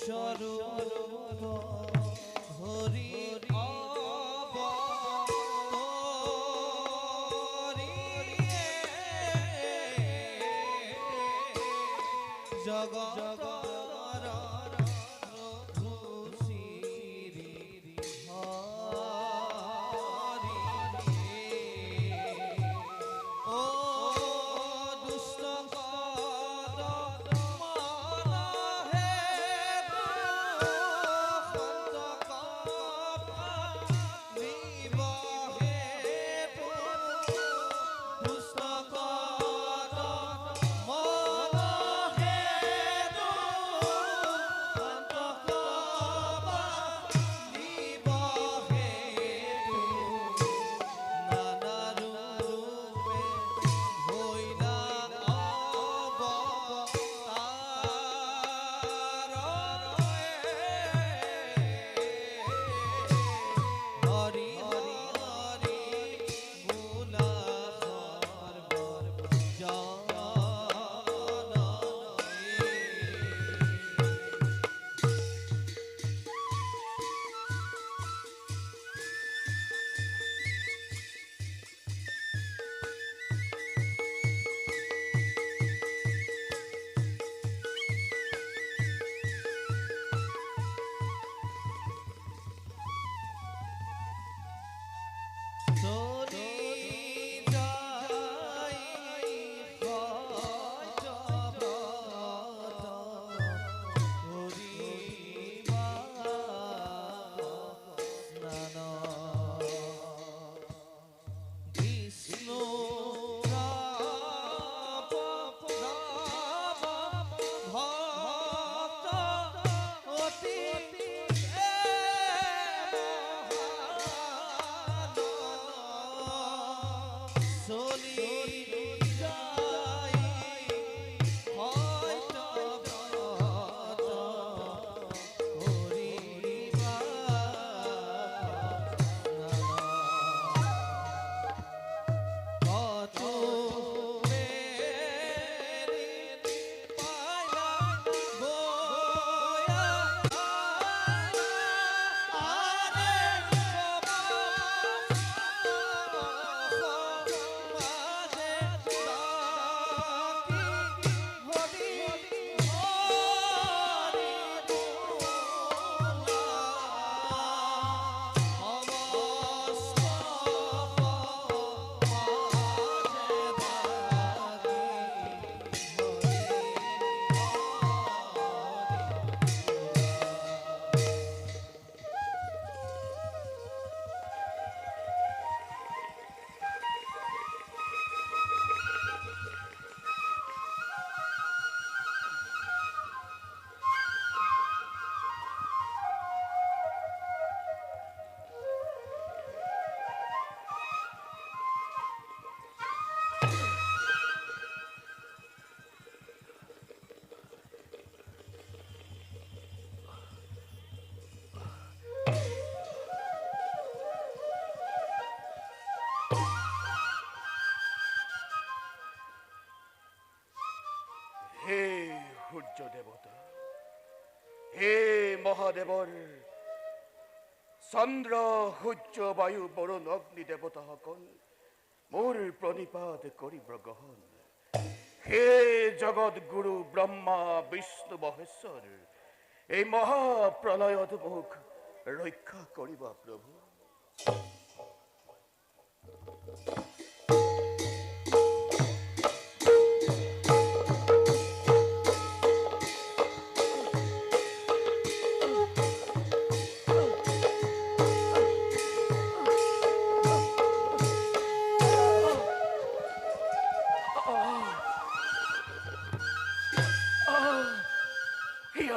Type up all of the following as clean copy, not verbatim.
স্বৰূপ হৰি জগৎ হে সূৰ্য দেবতা, হে মহাদেৱৰ চন্দ্ৰ সূৰ্য বায়ু বৰুণ অগ্নি দেৱতাসকল মোৰ প্ৰণিপাত কৰিব গ্ৰহণ। হে জগত গুৰু ব্ৰহ্মা বিষ্ণু মহেশ্বৰ, এই মহাপ্ৰলয়ত মোক ৰক্ষা কৰিবা প্ৰভু।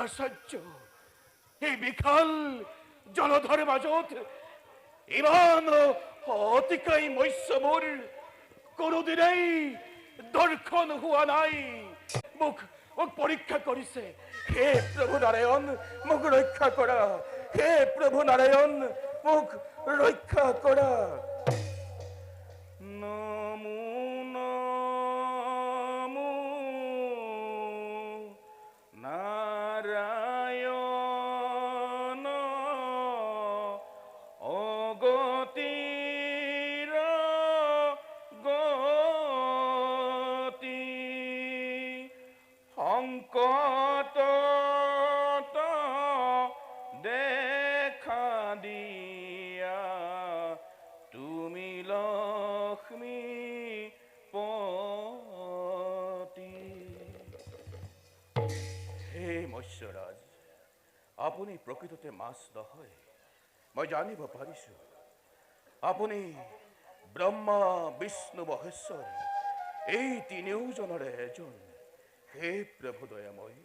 আশ্চৰ্য, এই বিশাল জলধৰ মাজত ইমান অতিকায় মৎস্য মোৰ কোনোদিনেই দৰ্শন হোৱা নাই। মোক পৰীক্ষা কৰিছে। হে প্ৰভু নাৰায়ণ, মোক ৰক্ষা কৰা। হে প্ৰভু নাৰায়ণ, মোক ৰক্ষা কৰা। নাৰায়ণ কত দেখা দিয়া তুমি লক্ষ্মী পতি। হে মৎস্যৰাজ, আপুনি প্ৰকৃততে মাছ নহয়, মই জানিব পাৰিছো। আপুনি ব্ৰহ্মা বিষ্ণু মহেশ্বৰ এই তিনিওজনৰে এজন। হে প্ৰভু দয়াময়,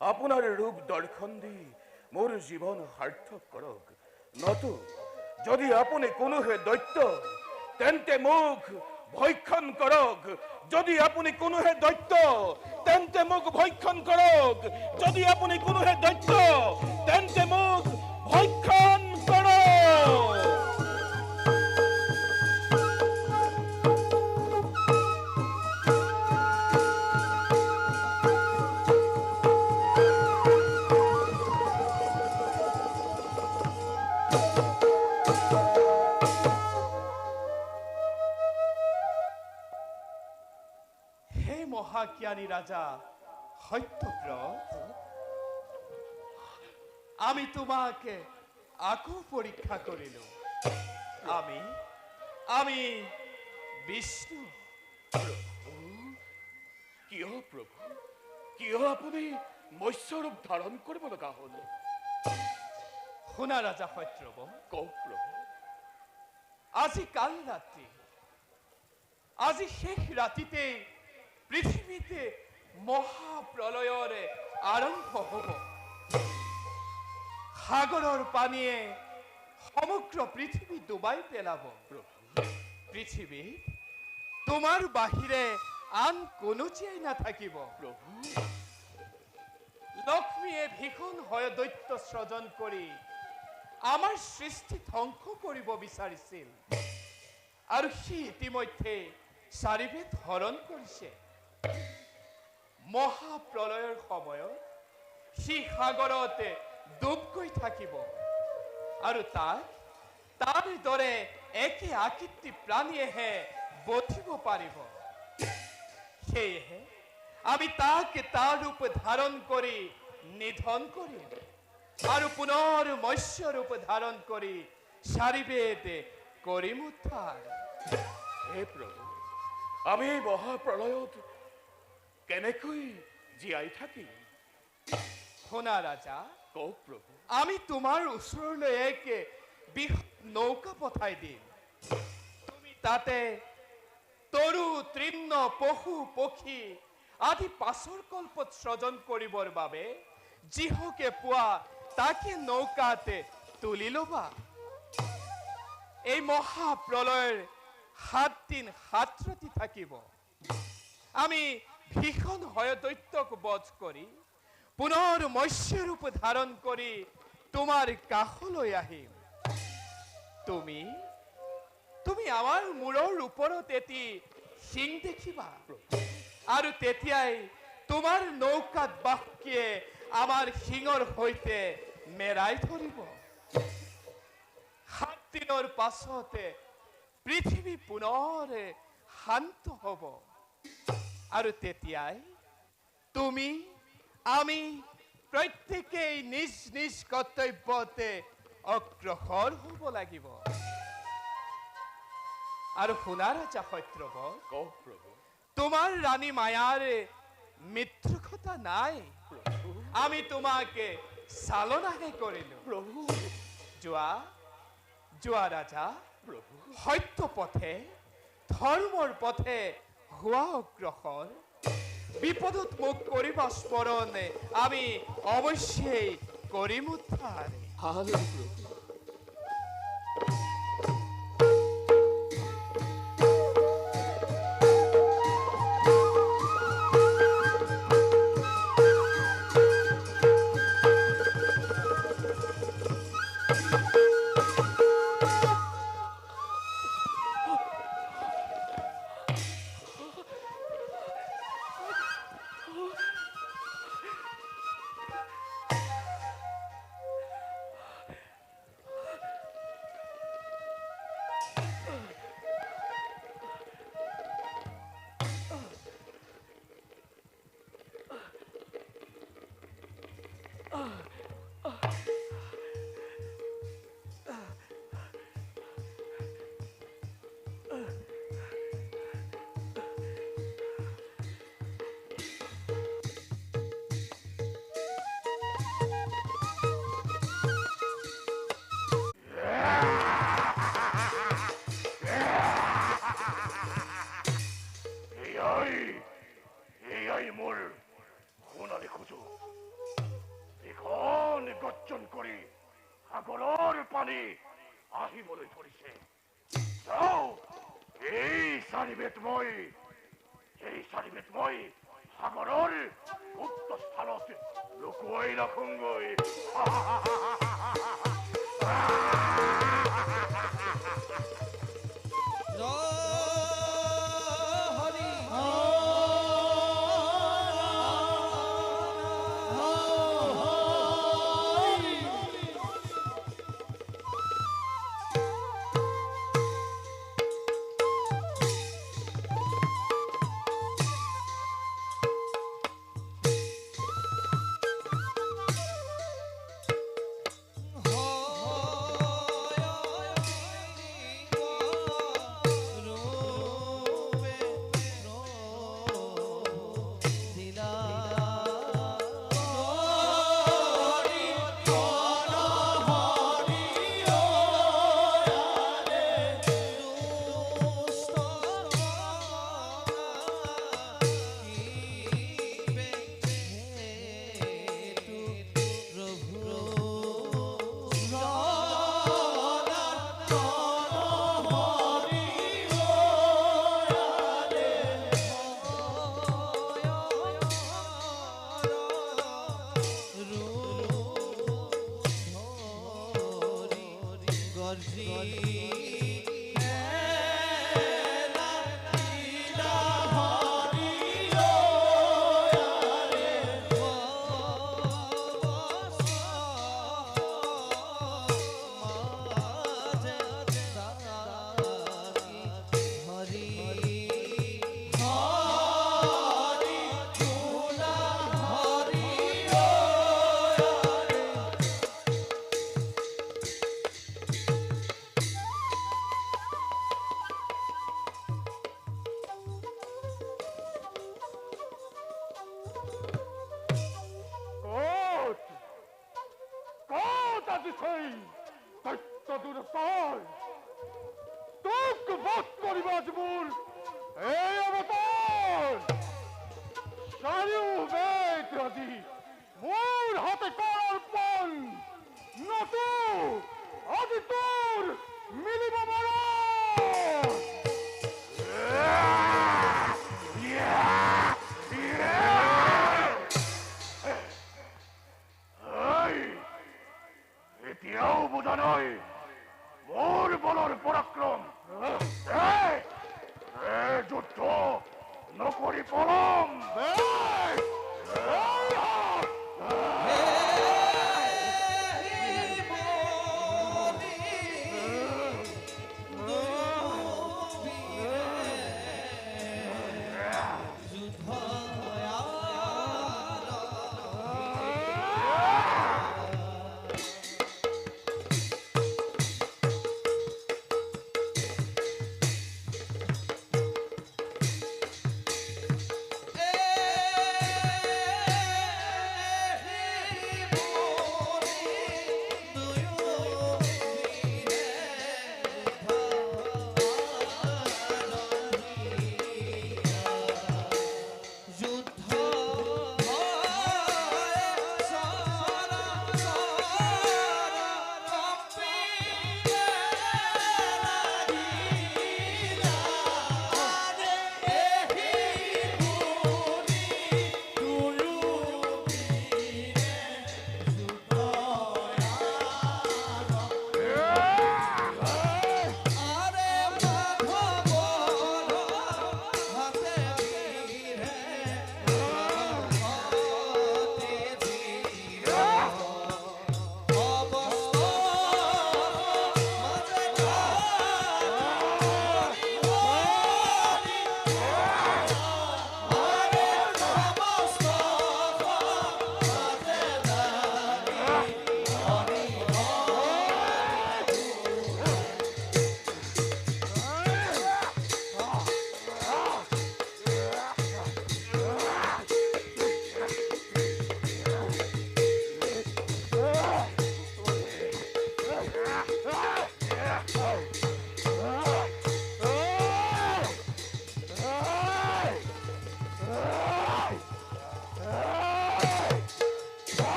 আপোনাৰ ৰূপ দৰ্শন দি মোৰ জীৱন সাৰ্থক কৰক। নতু যদি আপুনি কোনোহে দৈত্য, তেন্তে মোক ভক্ষণ কৰক। যদি আপুনি কোনোহে দৈত্য, তেন্তে মোক ভক্ষণ কৰক। যদি আপুনি কোনোহে দৈত্য, তেন্তে মোক ভক্ষণ কৰক। হে মহাজ্ঞানী ৰাজা সত্যব্ৰত, আমি তোমাকে আকৌ পৰীক্ষা কৰিল। আমি আমি বিষ্ণু। কিয় প্ৰভু, কিয় আপুনি মৎস্যৰূপ ধাৰণ কৰিব লগা হ'ল? শুনা ৰাজা সত্যব্ৰত, কওক প্ৰভু। আজি কাল রাত্রি, আজি শেষ রাতিতে পৃথিবীতে মহাপ্রলয়ের আরম্ভ হব। সাগরের পানিয়ে সমগ্র পৃথিবী ডুবাই পেলাব। পৃথিবী তোমার বাহিরে আন কোনো চেয়ে না থাকিব। প্ৰভু, লক্ষ্মীয়ে ভীষণ হয় দৈত্য সৃজন কৰি আমাৰ সৃষ্টি ধ্বংস কৰিব বিচাৰিছিল, আৰু সি ইতিমধ্যে চাৰিবেদ হৰণ কৰিছে। মহাপ্ৰলয়ৰ সময়ত সি সাগৰতে ডুব গৈ থাকিব, আৰু তাৰ দৰে একে আকৃতি প্ৰাণীয়েহে বঠিব পাৰিব। সেয়েহে আমি তাকে তাৰ ৰূপ ধাৰণ কৰি নিধন কৰিম, আৰু পুনৰ মৎস্য ৰূপ ধাৰণ কৰি চাৰিবেদ কৰিম উদ্ধাৰ। হে প্ৰভু, আমি এই মহাপ্ৰলয়ত কেনেকৈ জীয়াই থাকিম? শুনা ৰাজা, কওক প্ৰভু। আমি তোমাৰ ওচৰলৈ এক বৃহৎ নৌকা পঠাই দিম। তুমি তাতে তৰু তৃণ পশু পক্ষী আদি পাছৰ কল্পত সৃজন কৰিবৰ বাবে যিহকে পোৱা তাকে নৌকাতে তুলি ল'বা। এই মহাপ্ৰলয়ৰ 7 দিন 7 ৰাতি থাকিব। আমি ভীষণ হয় দৈত্যক বধ কৰি পুনৰ মৎস্য ৰূপ ধাৰণ কৰি তোমাৰ কাষলৈ আহিম। তুমি আমাৰ মূৰৰ ওপৰত এটি শিং দেখিবা, আৰু তেতিয়াই তোমাৰ নৌকাত বাহকিয়ে আমাৰ শিঙৰ সৈতে মেৰাই ধৰিব। 7 দিনৰ পাছতে পৃথিৱী পুনৰ শান্ত হ'ব, আৰু তেতিয়াই তুমি আমি প্ৰত্যেকেই নিজ নিজ কৰ্তব্যতে অগ্ৰসৰ হ'ব লাগিব। আৰু শুনা ৰাজা সত্যব্ৰত, কওক প্ৰভু। তোমাৰ ৰাণী মায়াৰ মৃত্যুৰ কথা নাই। প্ৰভু, আমি তোমাকে চালনাহে কৰিলো। প্ৰভু, যোৱা ৰাজা, প্ৰভু। সত্য পথে ধৰ্মৰ পথে হোৱা অগ্ৰসৰ, বিপদত মোক কৰিবা স্মৰণ, আমি অৱশ্যেই কৰিম উদ্ধাৰ। ভাল প্ৰভু। সোণালী সুযোগ এখন গৰ্জন কৰি সাগৰৰ পানী আহিবলৈ ধৰিছে। যাওঁ, এই চাৰিবেদ মই সাগৰৰ গুপ্ত স্থানত লুকুৱাই ৰাখোঁগৈ। হৰি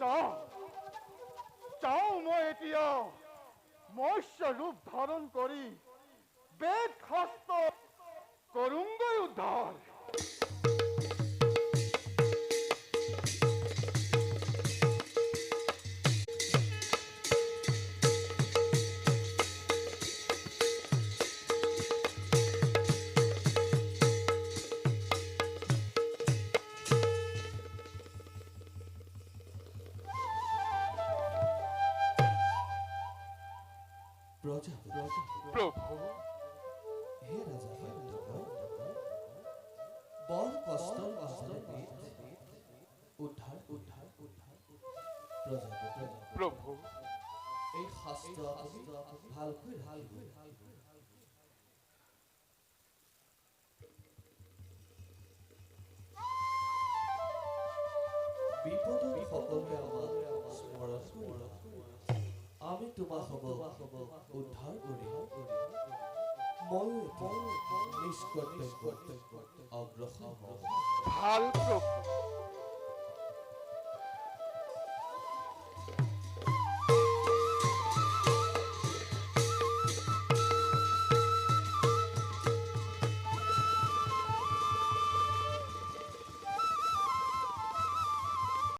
চাওঁ মই এতিয়া মৎস্য ৰূপ ধাৰণ কৰি বেদ শাস্ত্ৰ কৰোঁগৈ উদ্ধাৰ। প্ৰভু হে ৰাজা বৰ কষ্টৰ মাজেৰে উদ্ধাৰ প্ৰভু এই শাস্ত্ৰ ভালকৈ ৰাখিব। বিপদত সকলোৱে আমাক স্মৰণ কৰিব। আমি তোমাক হ'ব উদ্ধাৰ কৰিম। ময়ো নিষ্কৰ্তব্য অগ্ৰসৰ হওঁ। ভাল প্ৰভু